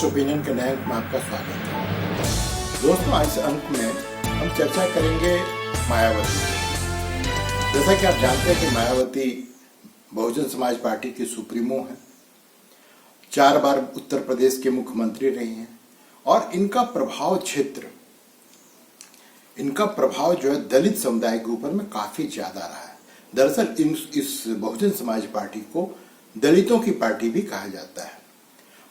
First opinion के नए अंक में आपका स्वागत है। दोस्तों, इस अंक में हम चर्चा करेंगे मायावती की। जैसा कि आप जानते हैं कि मायावती बहुजन समाज पार्टी की सुप्रीमो है, 4 बार उत्तर प्रदेश के मुख्यमंत्री रही हैं और इनका प्रभाव जो है दलित समुदाय के ऊपर में काफी ज्यादा रहा है। दरअसल इस बहुजन समाज पार्टी को दलितों की पार्टी भी कहा जाता है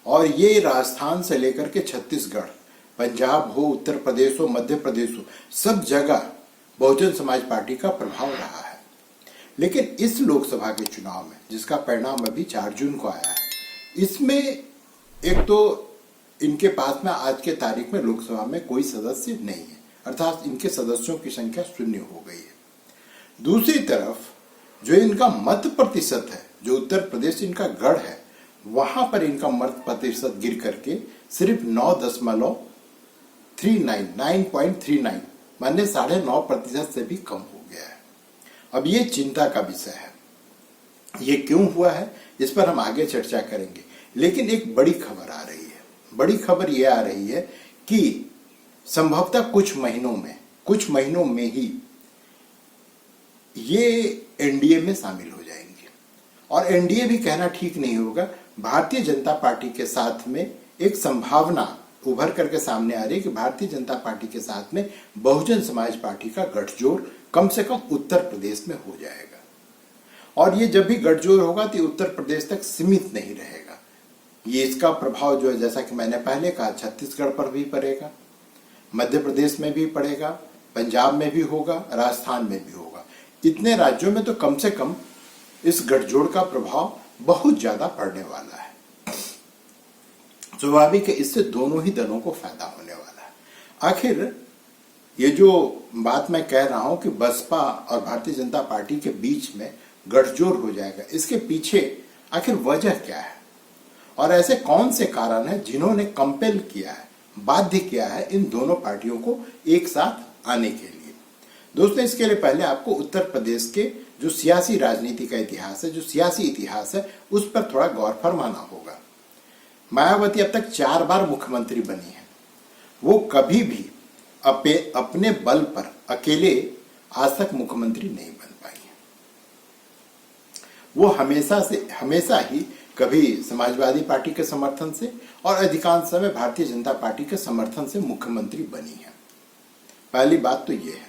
और ये राजस्थान से लेकर के छत्तीसगढ़, पंजाब हो, उत्तर प्रदेश हो, मध्य प्रदेश हो, सब जगह बहुजन समाज पार्टी का प्रभाव रहा है। लेकिन इस लोकसभा के चुनाव में, जिसका परिणाम अभी 4 जून को आया है, इसमें एक तो इनके पास में आज के तारीख में लोकसभा में कोई सदस्य नहीं है, अर्थात इनके सदस्यों की संख्या 0 हो गई है। दूसरी तरफ जो इनका मत प्रतिशत है, जो उत्तर प्रदेश इनका गढ़ है, वहां पर इनका मत प्रतिशत गिर करके सिर्फ 9.39 माने 9.5% से भी कम हो गया है। अब ये चिंता का विषय है। ये क्यों हुआ है, इस पर हम आगे चर्चा करेंगे। लेकिन एक बड़ी खबर आ रही है। बड़ी खबर ये आ रही है कि संभवतः कुछ महीनों में ही ये एनडीए में शामिल हो जाएंगे। और एनडीए भी कहना ठीक नहीं होगा। भारतीय जनता पार्टी के साथ में एक संभावना उभर करके सामने आ रही है कि भारतीय जनता पार्टी के साथ में बहुजन समाज पार्टी का गठजोड़ कम से कम उत्तर प्रदेश में हो जाएगा। और ये जब भी गठजोड़ होगा तो उत्तर प्रदेश तक सीमित नहीं रहेगा। ये इसका प्रभाव जो है, जैसा कि मैंने पहले कहा, छत्तीसगढ़ पर भी पड़ेगा, मध्य प्रदेश में भी पड़ेगा, पंजाब में भी होगा, राजस्थान में भी होगा। इतने राज्यों में तो कम से कम इस गठजोड़ का प्रभाव बहुत ज्यादा पड़ने वाला है। स्वाभाविक है, इससे दोनों ही दलों को फायदा होने वाला है। आखिर ये जो बात मैं कह रहा हूं कि बसपा और भारतीय जनता पार्टी के बीच में गठजोड़ हो जाएगा, इसके पीछे आखिर वजह क्या है और ऐसे कौन से कारण हैं जिन्होंने कंपेल किया है, बाध्य किया है इन दोनों पार्टियों को एक साथ आने के लिए। दोस्तों, इसके लिए पहले आपको उत्तर प्रदेश के जो सियासी राजनीति का इतिहास है, जो सियासी इतिहास है, उस पर थोड़ा गौर फरमाना होगा। मायावती अब तक 4 बार मुख्यमंत्री बनी है। वो कभी भी अपने बल पर अकेले आज तक मुख्यमंत्री नहीं बन पाई है। वो हमेशा ही कभी समाजवादी पार्टी के समर्थन से और अधिकांश समय भारतीय जनता पार्टी के समर्थन से मुख्यमंत्री बनी है। पहली बात तो ये है।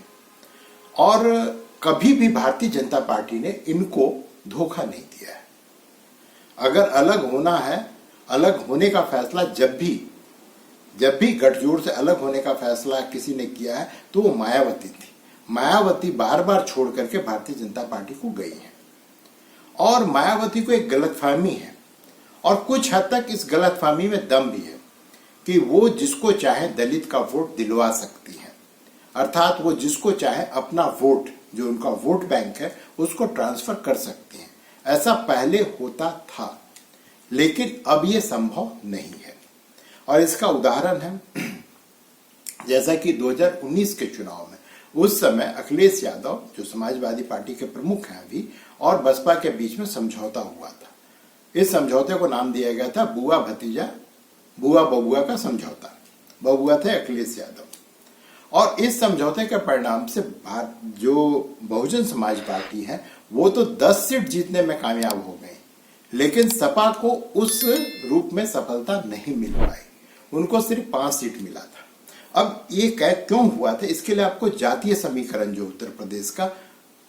और कभी भी भारतीय जनता पार्टी ने इनको धोखा नहीं दिया है। अगर अलग होना है, अलग होने का फैसला जब भी गठजोड़ से अलग होने का फैसला किसी ने किया है तो वो मायावती थी। मायावती बार बार छोड़ करके भारतीय जनता पार्टी को गई है और मायावती को एक गलतफहमी है और कुछ हद तक इस गलतफहमी में दम भी है कि वो जिसको चाहे दलित का वोट दिलवा सकती है, अर्थात वो जिसको चाहे अपना वोट, जो उनका वोट बैंक है, उसको ट्रांसफर कर सकती हैं। ऐसा पहले होता था, लेकिन अब ये संभव नहीं है। और इसका उदाहरण है, जैसा कि 2019 के चुनाव में उस समय अखिलेश यादव, जो समाजवादी पार्टी के प्रमुख हैं अभी, और बसपा के बीच में समझौता हुआ था। इस समझौते को नाम दिया गया था बुआ भतीजा, बुआ बबुआ का समझौता। बबुआ थे अखिलेश यादव। और इस समझौते के परिणाम से जो बहुजन समाज पार्टी है वो तो 10 सीट जीतने में कामयाब हो गई, लेकिन सपा को उस रूप में सफलता नहीं मिल पाई। उनको सिर्फ 5 सीट मिला था। अब ये क्यों हुआ था, इसके लिए आपको जातीय समीकरण जो उत्तर प्रदेश का,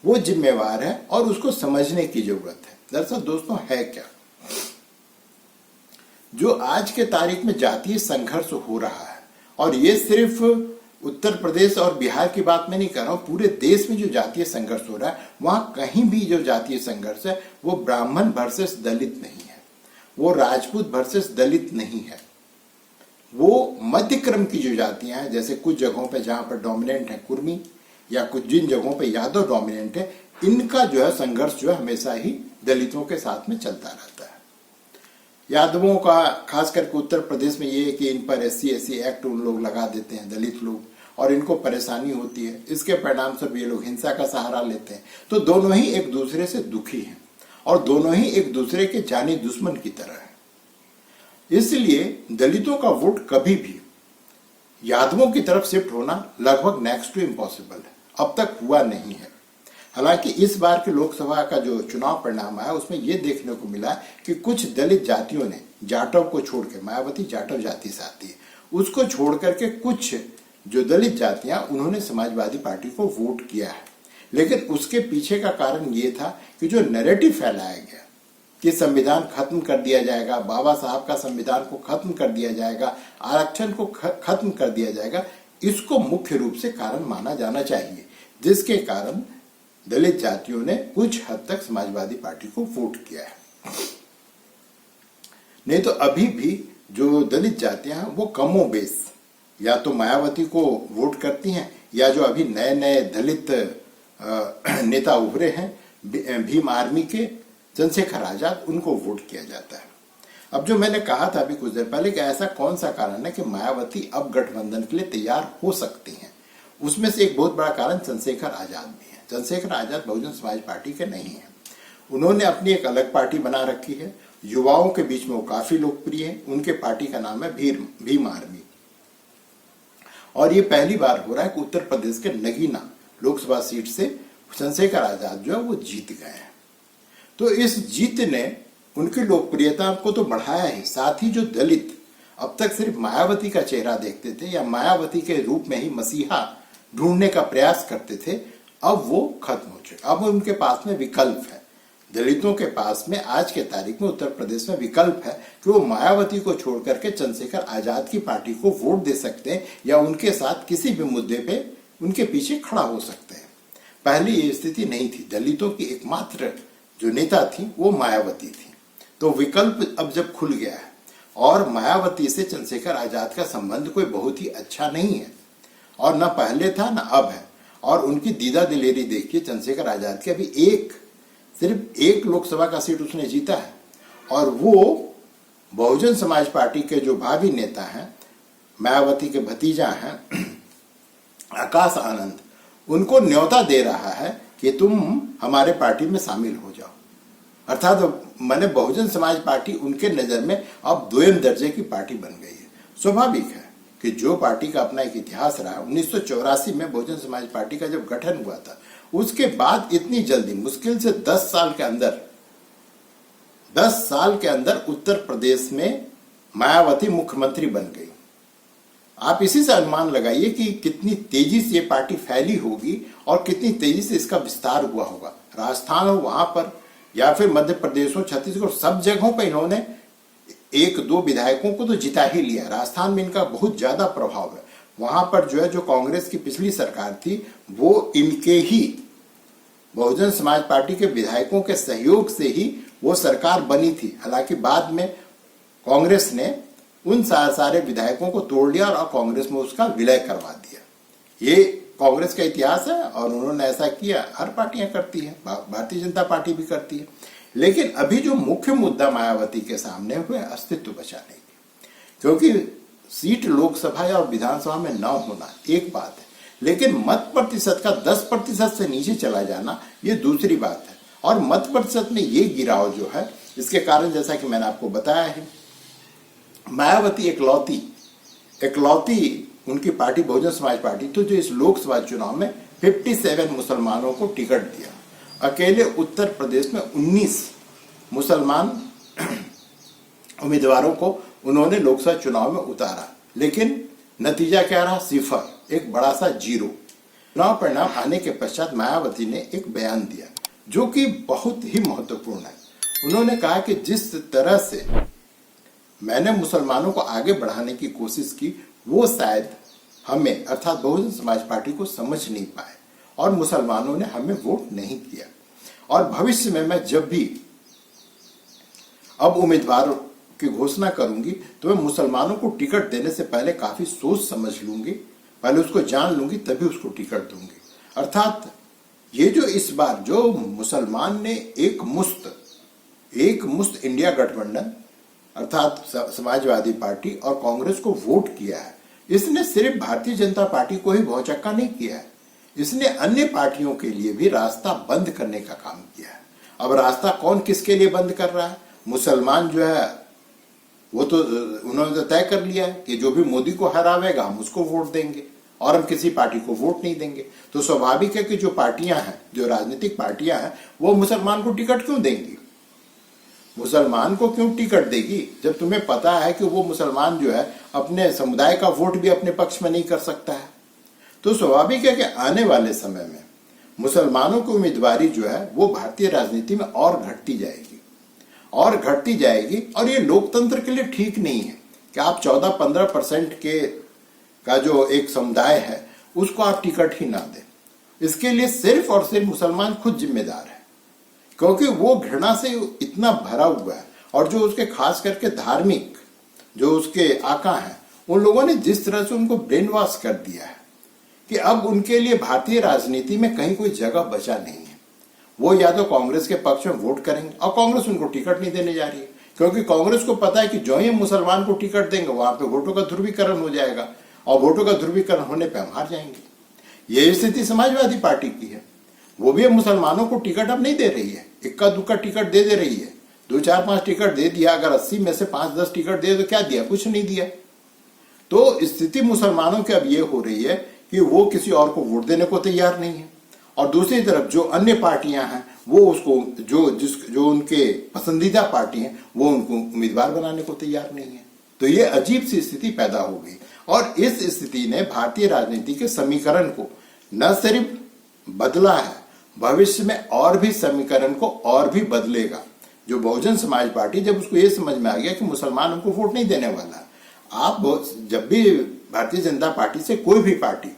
वो जिम्मेवार है और उसको समझने की जरूरत है। दरअसल दोस्तों है क्या, जो आज के तारीख में जातीय संघर्ष हो रहा है, और ये सिर्फ उत्तर प्रदेश और बिहार की बात मैं नहीं कर रहा हूं, पूरे देश में जो जातीय संघर्ष हो रहा है, वहां कहीं भी जो जातीय संघर्ष है वो ब्राह्मण वर्सेस दलित नहीं है, वो राजपूत वर्सेस दलित नहीं है, वो मध्य क्रम की जो जातियां हैं, जैसे कुछ जगहों पे जहां पर डोमिनेंट है कुर्मी, या कुछ जिन जगहों पे यादव डोमिनेंट है, इनका जो है संघर्ष जो है हमेशा ही दलितों के साथ में चलता रहता है। यादवों का खास करके उत्तर प्रदेश में ये है कि इन पर SC एक्ट उन लोग लगा देते हैं, दलित लोग, और इनको परेशानी होती है। इसके परिणाम स्वरूप ये लोग हिंसा का सहारा लेते हैं। तो दोनों ही एक दूसरे से दुखी हैं और दोनों ही एक दूसरे के जानी दुश्मन की तरह हैं। इसलिए दलितों का वोट कभी भी यादवों की तरफ शिफ्ट होना लगभग नेक्स्ट टू इम्पॉसिबल है, अब तक हुआ नहीं है। हालांकि इस बार के लोकसभा का जो चुनाव परिणाम आया उसमें यह देखने को मिला कि कुछ दलित जातियों ने जाटव को छोड़ के, मायावती जाटव जाति से आती है, उसको छोड़ करके कुछ जो दलित जातियां उन्होंने समाजवादी पार्टी को वोट किया है। लेकिन उसके पीछे का कारण ये था कि जो नैरेटिव फैलाया गया कि संविधान खत्म कर दिया जाएगा, बाबा साहब का संविधान को खत्म कर दिया जाएगा, आरक्षण को खत्म कर दिया जाएगा, इसको मुख्य रूप से कारण माना जाना चाहिए, जिसके कारण दलित जातियों ने कुछ हद तक समाजवादी पार्टी को वोट किया है। नहीं तो अभी भी जो दलित जातियां हैं वो कमोबेश या तो मायावती को वोट करती हैं, या जो अभी नए नए दलित नेता उभरे हैं भीम आर्मी के, चंद्रशेखर आजाद, उनको वोट किया जाता है। अब जो मैंने कहा था अभी कुछ देर पहले कि ऐसा कौन सा कारण है कि मायावती अब गठबंधन के लिए तैयार हो सकती हैं, उसमें से एक बहुत बड़ा कारण चंद्रशेखर आजाद भी है। चंद्रशेखर आजाद बहुजन समाज पार्टी के नहीं है, उन्होंने अपनी एक अलग पार्टी बना रखी है, युवाओं के बीच में वो काफी लोकप्रिय है। उनके पार्टी का नाम है भीम आर्मी, और ये पहली बार हो रहा है कि उत्तर प्रदेश के नगीना लोकसभा सीट से चंद्रशेखर आजाद जो है वो जीत गए हैं। तो इस जीत ने उनकी लोकप्रियता को तो बढ़ाया ही, साथ ही जो दलित अब तक सिर्फ मायावती का चेहरा देखते थे या मायावती के रूप में ही मसीहा ढूंढने का प्रयास करते थे, अब वो खत्म हो चुके। अब उनके पास में विकल्प है, दलितों के पास में आज के तारीख में उत्तर प्रदेश में विकल्प है कि वो मायावती को छोड़ करके चंद्रशेखर आजाद की पार्टी को वोट दे सकते हैं या उनके साथ किसी भी मुद्दे पे उनके पीछे खड़ा हो सकते हैं। पहले ये स्थिति नहीं थी, दलितों की एकमात्र जो नेता थी वो मायावती थी। तो विकल्प अब जब खुल गया है, और मायावती से चंद्रशेखर आजाद का संबंध कोई बहुत ही अच्छा नहीं है, और न पहले था न अब है। और उनकी दीदा दिलेरी देखिए, चंद्रशेखर आजाद की अभी सिर्फ एक लोकसभा का सीट उसने जीता है, और वो बहुजन समाज पार्टी के जो भावी नेता हैं, मायावती के भतीजा हैं आकाश आनंद, उनको न्योता दे रहा है कि तुम हमारे पार्टी में शामिल हो जाओ। अर्थात मैंने बहुजन समाज पार्टी उनके नजर में अब दोयम दर्जे की पार्टी बन गई है। स्वाभाविक है कि जो पार्टी का अपना एक इतिहास रहा, 1984 में बहुजन समाज पार्टी का जब गठन हुआ था, उसके बाद इतनी जल्दी, मुश्किल से 10 साल के अंदर उत्तर प्रदेश में मायावती मुख्यमंत्री बन गई। आप इसी से अनुमान लगाइए कि कितनी तेजी से ये पार्टी फैली होगी और कितनी तेजी से इसका विस्तार हुआ होगा। राजस्थान हो वहां पर, या फिर मध्य प्रदेश हो, छत्तीसगढ़, सब जगहों पर इन्होंने 1-2 विधायकों को तो जिता ही लिया। राजस्थान में इनका बहुत ज्यादा प्रभाव है। वहां पर जो है, जो कांग्रेस की पिछली सरकार थी, वो इनके ही बहुजन समाज पार्टी के विधायकों के सहयोग से ही वो सरकार बनी थी। हालांकि बाद में कांग्रेस ने उन सारे विधायकों को तोड़ लिया और कांग्रेस में उसका विलय करवा दिया। ये कांग्रेस का इतिहास है, और उन्होंने ऐसा किया, हर पार्टियां करती है, भारतीय जनता पार्टी भी करती है। लेकिन अभी जो मुख्य मुद्दा मायावती के सामने हुए अस्तित्व बचाने की, क्योंकि सीट लोकसभा या विधानसभा में न होना एक बात है, लेकिन मत प्रतिशत का 10% से नीचे चला जाना ये दूसरी बात है। और मत प्रतिशत में ये गिराव जो है, इसके कारण जैसा कि मैंने आपको बताया है, मायावती इकलौती उनकी पार्टी बहुजन समाज पार्टी तो जो इस लोकसभा चुनाव में 57 मुसलमानों को टिकट दिया। अकेले उत्तर प्रदेश में 19 मुसलमान उम्मीदवारों को उन्होंने लोकसभा चुनाव में उतारा, लेकिन नतीजा क्या रहा? 0, एक बड़ा सा 0। चुनाव परिणाम आने के पश्चात मायावती ने एक बयान दिया जो कि बहुत ही महत्वपूर्ण है। उन्होंने कहा कि जिस तरह से मैंने मुसलमानों को आगे बढ़ाने की कोशिश की, वो शायद हमें, अर्थात बहुजन समाज पार्टी को समझ नहीं पाए, और मुसलमानों ने हमें वोट नहीं किया। और भविष्य में मैं जब भी अब उम्मीदवार की घोषणा करूंगी, तो मैं मुसलमानों को टिकट देने से पहले काफी सोच समझ लूंगी, पहले उसको जान लूंगी, तभी उसको टिकट दूंगी। अर्थात ये जो इस बार जो मुसलमान ने एक मुश्त इंडिया गठबंधन अर्थात समाजवादी पार्टी और कांग्रेस को वोट किया है, इसने सिर्फ भारतीय जनता पार्टी को ही भौचक्का नहीं किया है, इसने अन्य पार्टियों के लिए भी रास्ता बंद करने का काम किया है। अब रास्ता कौन किसके लिए बंद कर रहा है? मुसलमान जो है वो तो उन्होंने तो तय कर लिया है कि जो भी मोदी को हरावेगा हम उसको वोट देंगे और हम किसी पार्टी को वोट नहीं देंगे। तो स्वाभाविक है कि जो पार्टियां हैं, जो राजनीतिक पार्टियां हैं, वो मुसलमान को टिकट क्यों देंगी? मुसलमान को क्यों टिकट देगी जब तुम्हें पता है कि वो मुसलमान जो है अपने समुदाय का वोट भी अपने पक्ष में नहीं कर सकता है। तो स्वाभाविक है कि आने वाले समय में मुसलमानों की उम्मीदवारी जो है वो भारतीय राजनीति में और घटती जाएगी और घटती जाएगी। और ये लोकतंत्र के लिए ठीक नहीं है कि आप 14-15% का जो एक समुदाय है उसको आप टिकट ही ना दें। इसके लिए सिर्फ और सिर्फ मुसलमान खुद जिम्मेदार है, क्योंकि वो घृणा से इतना भरा हुआ है। और जो उसके खास करके धार्मिक जो उसके आका हैं, उन लोगों ने जिस तरह से उनको ब्रेन वॉश कर दिया है कि अब उनके लिए भारतीय राजनीति में कहीं कोई जगह बचा नहीं है। वो या तो कांग्रेस के पक्ष में वोट करेंगे और कांग्रेस उनको टिकट नहीं देने जा रही है, क्योंकि कांग्रेस को पता है कि जो ही मुसलमान को टिकट देंगे वहां पे वोटों का ध्रुवीकरण हो जाएगा और वोटों का ध्रुवीकरण होने पर हम हार जाएंगे। यही स्थिति समाजवादी पार्टी की है। वो भी अब मुसलमानों को टिकट अब नहीं दे रही है, इक्का दुक्का टिकट दे रही है। 2-4-5 टिकट दे दिया, अगर 80 में से 5-10 टिकट दे तो क्या दिया? कुछ नहीं दिया। तो स्थिति मुसलमानों की अब ये हो रही है कि वो किसी और को वोट देने को तैयार नहीं है, और दूसरी तरफ जो अन्य पार्टियां हैं वो उसको जो उनके पसंदीदा पार्टी हैं वो उनको उम्मीदवार बनाने को तैयार नहीं है। तो ये अजीब सी स्थिति पैदा हो गई, और इस स्थिति ने भारतीय राजनीति के समीकरण को न सिर्फ बदला है, भविष्य में और भी समीकरण को और भी बदलेगा। जो बहुजन समाज पार्टी, जब उसको ये समझ में आ गया कि मुसलमान उनको वोट नहीं देने वाला, आप जब भी भारतीय जनता पार्टी से कोई भी पार्टी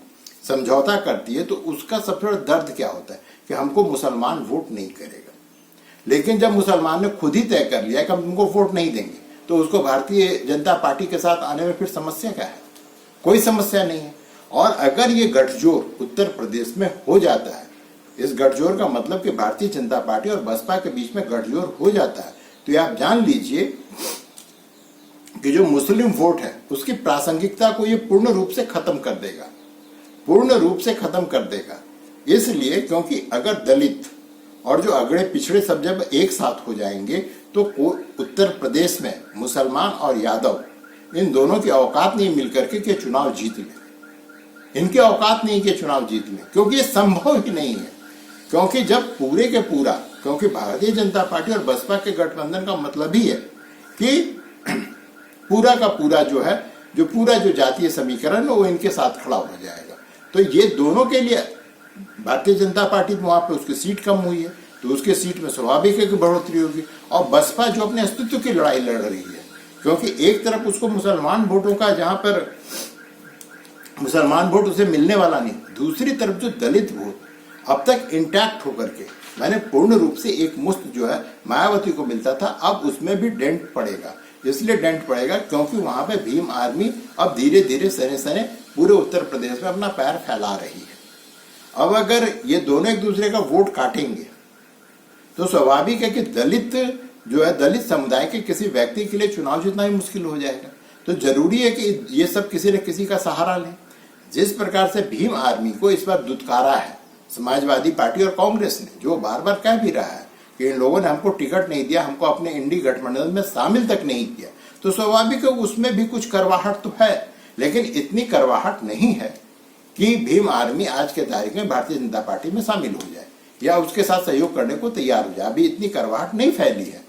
समझौता करती है तो उसका सबसे बड़ा दर्द क्या होता है कि हमको मुसलमान वोट नहीं करेगा। लेकिन जब मुसलमान ने खुद ही तय कर लिया कि हम उनको वोट नहीं देंगे, तो उसको भारतीय जनता पार्टी के साथ आने में फिर समस्या क्या है? कोई समस्या नहीं है। और अगर ये गठजोड़ उत्तर प्रदेश में हो जाता है, इस गठजोड़ का मतलब कि भारतीय जनता पार्टी और बसपा के बीच में गठजोड़ हो जाता है, तो ये आप जान लीजिए कि जो मुस्लिम वोट है उसकी प्रासंगिकता को ये पूर्ण रूप से खत्म कर देगा, पूर्ण रूप से खत्म कर देगा। इसलिए क्योंकि अगर दलित और जो अगड़े पिछड़े सब जब एक साथ हो जाएंगे तो उत्तर प्रदेश में मुसलमान और यादव इन दोनों की औकात नहीं मिलकर के चुनाव जीत ले। इनकी औकात नहीं कि चुनाव जीत ले, क्योंकि ये संभव ही नहीं है। क्योंकि जब पूरे के पूरा, क्योंकि भारतीय जनता पार्टी और बसपा के गठबंधन का मतलब ही है कि पूरा का पूरा जो पूरा जातीय समीकरण है वो इनके साथ खड़ा हो जाएगा। तो ये दोनों के लिए भारतीय जनता पार्टी वहां पे उसकी सीट कम हुई है, तो उसके सीट में स्वाभाविक है कि बढ़ोतरी होगी। और बसपा जो अपने अस्तित्व की लड़ाई लड़ रही है, क्योंकि एक तरफ उसको मुसलमान वोटों का, जहां पर मुसलमान वोट उसे मिलने वाला नहीं, दूसरी तरफ जो दलित वोट अब तक इंटैक्ट होकर के, मैंने पूर्ण रूप से एक मुश्त जो है मायावती को मिलता था, अब उसमें भी डेंट पड़ेगा। इसलिए डेंट पड़ेगा क्योंकि वहां पे भीम आर्मी अब धीरे धीरे सने सने पूरे उत्तर प्रदेश में अपना पैर फैला रही है। अब अगर ये दोनों एक दूसरे का वोट काटेंगे तो स्वाभाविक है कि दलित जो है, दलित समुदाय के किसी व्यक्ति के लिए चुनाव जीतना ही मुश्किल हो जाएगा। तो जरूरी है कि ये सब किसी न किसी का सहारा लें। जिस प्रकार से भीम आर्मी को इस बार दुत्कारा है समाजवादी पार्टी और कांग्रेस ने, जो बार बार कह भी रहा है कि इन लोगों ने हमको टिकट नहीं दिया, हमको अपने इंडी गठबंधन में शामिल तक नहीं किया, तो स्वाभाविक है उसमें भी कुछ करवाहट तो है, लेकिन इतनी करवाहट नहीं है कि भीम आर्मी आज के तारीख में भारतीय जनता पार्टी में शामिल हो जाए या उसके साथ सहयोग करने को तैयार हो जाए। अभी इतनी करवाहट नहीं फैली है।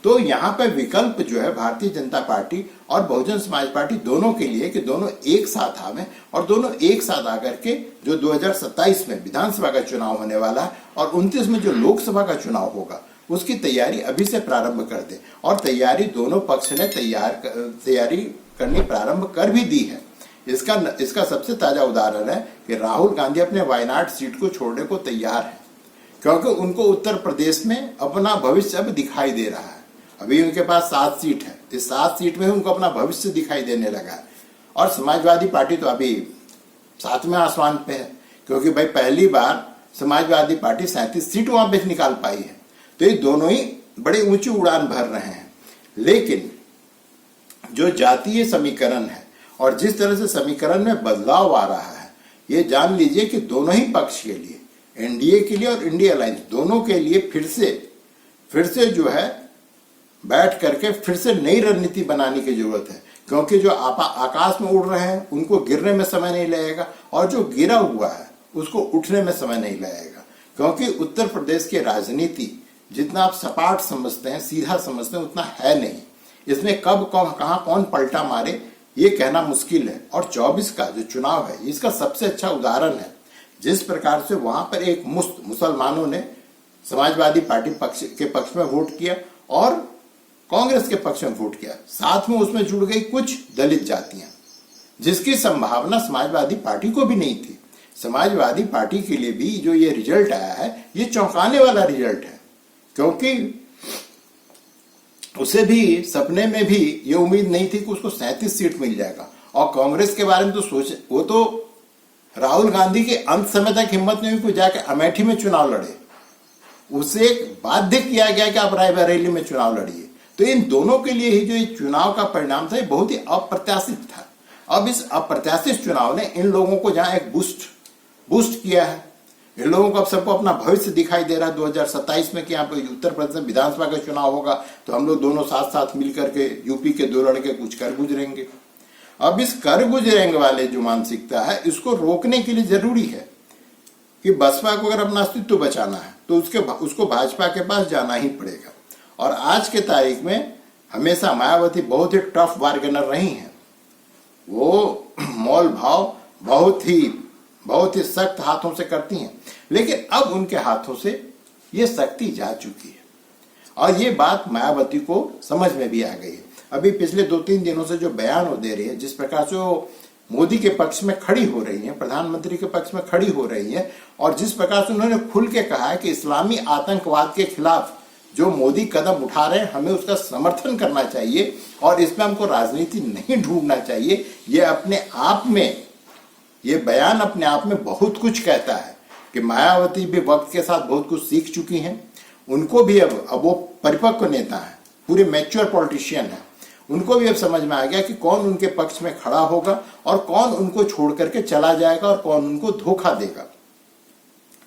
तो यहाँ पे विकल्प जो है भारतीय जनता पार्टी और बहुजन समाज पार्टी दोनों के लिए कि दोनों एक साथ आवे और दोनों एक साथ आकर के जो 2027 में विधानसभा का चुनाव होने वाला है और 29 में जो लोकसभा का चुनाव होगा उसकी तैयारी अभी से प्रारंभ कर दे। और तैयारी दोनों पक्ष ने तैयारी करनी प्रारंभ कर भी दी है। इसका सबसे ताजा उदाहरण है कि राहुल गांधी अपने वायनाड सीट को छोड़ने को तैयार है, क्योंकि उनको उत्तर प्रदेश में अपना भविष्य अब दिखाई दे रहा है। अभी उनके पास 7 सीट है, इस 7 सीट में उनको अपना भविष्य दिखाई देने लगा है। और समाजवादी पार्टी तो अभी 7वें आसमान पे है, क्योंकि भाई पहली बार समाजवादी पार्टी 37 सीट वहां पे निकाल पाई है। तो ये दोनों ही बड़े ऊंची उड़ान भर रहे हैं। लेकिन जो जातीय समीकरण है और जिस तरह से समीकरण में बदलाव आ रहा है, ये जान लीजिए कि दोनों ही पक्ष के लिए, एनडीए के लिए और इंडिया अलायंस दोनों के लिए फिर से जो है बैठ करके फिर से नई रणनीति बनाने की जरूरत है, क्योंकि जो आकाश में उड़ रहे हैं उनको गिरने में समय नहीं लगेगा और जो गिरा हुआ है उसको उठने में समय नहीं लगेगा। क्योंकि उत्तर प्रदेश की राजनीति जितना आप सपाट समझते हैं, सीधा समझते हैं, उतना है नहीं। इसमें कब कहां कौन पलटा मारे ये कहना मुश्किल है। और 24 का जो चुनाव है इसका सबसे अच्छा उदाहरण है। जिस प्रकार से वहां पर एक मुश्त मुसलमानों ने समाजवादी पार्टी के पक्ष में वोट किया और कांग्रेस के पक्ष में वोट किया, साथ में उसमें जुड़ गई कुछ दलित जातियां, जिसकी संभावना समाजवादी पार्टी को भी नहीं थी। समाजवादी पार्टी के लिए भी जो ये रिजल्ट आया है ये चौंकाने वाला रिजल्ट है, क्योंकि उसे भी सपने में भी ये उम्मीद नहीं थी कि उसको 37 सीट मिल जाएगा। और कांग्रेस के बारे में तो सोचे, वो तो राहुल गांधी के अंत समय तक हिम्मत नहीं हुई जाके अमेठी में चुनाव लड़े, उसे बाध्य किया गया कि आप रायबरेली में चुनाव लड़िए। तो इन दोनों के लिए ही जो ये चुनाव का परिणाम था ये बहुत ही अप्रत्याशित था। अब इस अप्रत्याशित चुनाव ने इन लोगों को जहां एक बूस्ट किया है, इन लोगों को अब सबको अपना भविष्य दिखाई दे रहा है 2027 में कि यहाँ पे उत्तर प्रदेश में विधानसभा का चुनाव होगा तो हम लोग दोनों साथ साथ मिलकर के यूपी के दो लड़के कुछ कर गुजरेंगे। अब इस कर गुजरेंगे वाले जो मानसिकता है इसको रोकने के लिए जरूरी है कि बसपा को अगर अपना अस्तित्व बचाना है तो उसको भाजपा के पास जाना ही पड़ेगा। और आज के तारीख में हमेशा मायावती बहुत ही टफ बार्गेनर रही हैं। वो मोल भाव बहुत ही सख्त हाथों से करती हैं, लेकिन अब उनके हाथों से ये शक्ति जा चुकी है और ये बात मायावती को समझ में भी आ गई है। अभी पिछले 2-3 दिनों से जो बयान वो दे रही है, जिस प्रकार से वो मोदी के पक्ष में खड़ी हो रही है, प्रधानमंत्री के पक्ष में खड़ी हो रही है, और जिस प्रकार से उन्होंने खुल के कहा है कि इस्लामी आतंकवाद के खिलाफ जो मोदी कदम उठा रहे हैं हमें उसका समर्थन करना चाहिए और इसमें हमको राजनीति नहीं ढूंढना चाहिए, ये अपने आप में, ये बयान अपने आप में बहुत कुछ कहता है कि मायावती भी वक्त के साथ बहुत कुछ सीख चुकी हैं। उनको भी अब वो परिपक्व नेता है, पूरे मैच्योर पॉलिटिशियन है, उनको भी अब समझ में आ गया कि कौन उनके पक्ष में खड़ा होगा और कौन उनको छोड़ करके चला जाएगा और कौन उनको धोखा देगा।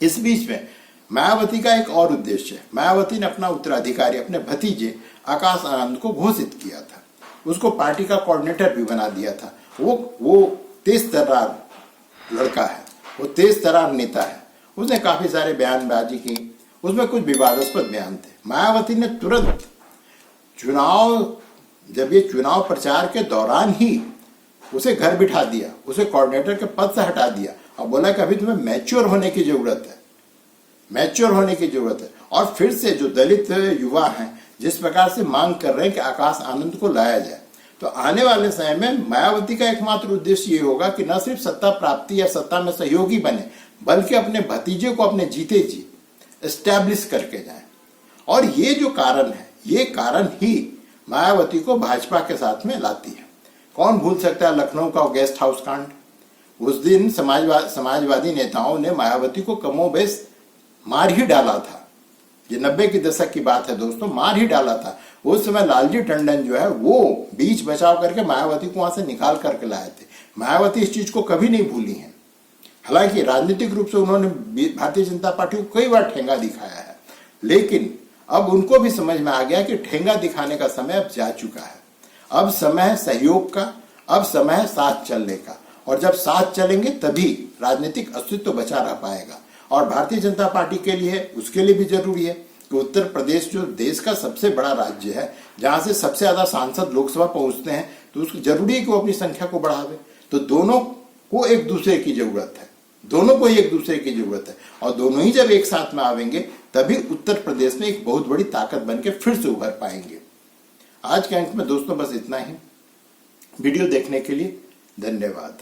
इस बीच में मायावती का एक और उद्देश्य है। मायावती ने अपना उत्तराधिकारी अपने भतीजे आकाश आनंद को घोषित किया था, उसको पार्टी का कोऑर्डिनेटर भी बना दिया था। वो तेज तर्रार लड़का है, वो तेज तर्रार नेता है, उसने काफी सारे बयानबाजी की, उसमें कुछ विवादास्पद बयान थे। मायावती ने तुरंत जब ये चुनाव प्रचार के दौरान ही उसे घर बिठा दिया, उसे कोऑर्डिनेटर के पद से हटा दिया और बोला कि अभी तुम्हें मैच्योर होने की जरूरत है, मैच्योर होने की जरूरत है। और फिर से जो दलित युवा हैं जिस प्रकार से मांग कर रहे हैं कि आकाश आनंद को लाया जाए, तो आने वाले समय में मायावती का एकमात्र उद्देश्य ये होगा कि न सिर्फ सत्ता प्राप्ति या सत्ता में सहयोगी बने, बल्कि अपने भतीजे को अपने जीते जी एस्टैब्लिश करके जाए। और ये जो कारण है, ये कारण ही मायावती को भाजपा के साथ में लाती है। कौन भूल सकता है लखनऊ का गेस्ट हाउस कांड? उस दिन समाजवादी नेताओं ने मायावती को कमोबेश मार ही डाला था। ये 90 के दशक की बात है दोस्तों, मार ही डाला था। उस समय लालजी टंडन जो है वो बीच बचाव करके मायावती को वहां से निकाल करके लाए थे। मायावती इस चीज को कभी नहीं भूली है। हालांकि राजनीतिक रूप से उन्होंने भारतीय जनता पार्टी को कई बार ठेंगा दिखाया है, लेकिन अब उनको भी समझ में आ गया कि ठेंगा दिखाने का समय अब जा चुका है। अब समय है सहयोग का, अब समय है साथ चलने का, और जब साथ चलेंगे तभी राजनीतिक अस्तित्व बचा रह पाएगा। और भारतीय जनता पार्टी के लिए उसके लिए भी जरूरी है कि उत्तर प्रदेश जो देश का सबसे बड़ा राज्य है, जहां से सबसे ज्यादा सांसद लोकसभा पहुंचते हैं, तो उसको जरूरी है कि वो अपनी संख्या को बढ़ावे। तो दोनों को एक दूसरे की जरूरत है, दोनों को ही एक दूसरे की जरूरत है, और दोनों ही जब एक साथ में आवेंगे तभी उत्तर प्रदेश में एक बहुत बड़ी ताकत बनके फिर से उभर पाएंगे। आज के अंक में दोस्तों बस इतना ही। वीडियो देखने के लिए धन्यवाद।